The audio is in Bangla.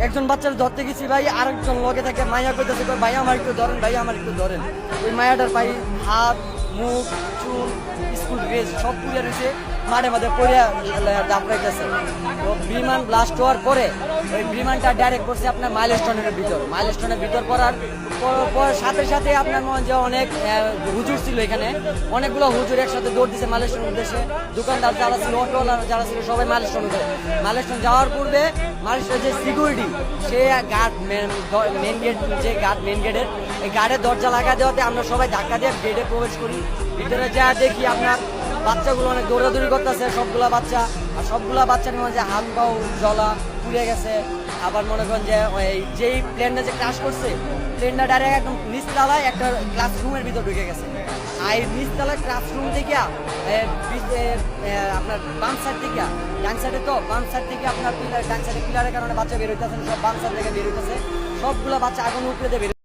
একজন বাচ্চার ধরতে গেছি ভাই, আরেকজন লগে থেকে মায়া কইতেছে ভাই আমার একটু ধরেন, ভাই আমার একটু ধরেন। ওই মায়াটার ভাই হাত মুখ চুল স্কুল ড্রেস সব পুড়িয়া রয়েছে, মাঠে মাঠে পড়িয়া দাপড়াইতেছে। তো বিমান ব্লাস্ট হওয়ার পরে ওই বিমানটা ডাইরেক্ট করছে আপনার মাইলস্টোনের ভিতর করার সাথে সাথে আপনার মনে যে অনেক হুজুর ছিল এখানে, অনেকগুলো হুজুর একসাথে দৌড় দিচ্ছে মাইলস্টোনের উদ্দেশ্যে। দোকানদার যারা ছিল, অটোওয়ালা যারা ছিল, সবাই মাইলস্টোন যাওয়ার পূর্বে মাইলস্টোনের যে সিকিউরিটি, সে গার্ড মেন গেট, যে গার্ড মেন গেটের, এই গার্ডের দরজা লাগা দেওয়াতে আমরা সবাই ধাক্কা দিয়ে গেটে প্রবেশ করি। ভিতরে যা দেখি আপনার বাচ্চাগুলো অনেক দৌড়াদৌড়ি করতেছে, সবগুলা বাচ্চা। আর সবগুলা বাচ্চার মধ্যে হাত পাও জ্বলা পুড়ে গেছে। আবার মনে করেন যে যেই প্লেনটা যে ক্রাশ করছে, প্লেনটা ডাইরেক্ট একদম নিচতলায় একটা ক্লাসরুমের ভিতর ঢুকে গেছে। আর নিচতলায় ক্লাসরুম থেকে আপনার বাম সাইড থেকে, ডান সাইডে তো বাম সাইড থেকে আপনার পিলার, ডান সাইডে পিলারের কারণে বাচ্চা বের হইতেছে, সব বাম সাইড থেকে বের হইতেছে, সবগুলা বাচ্চা আগুন উপরে দিয়ে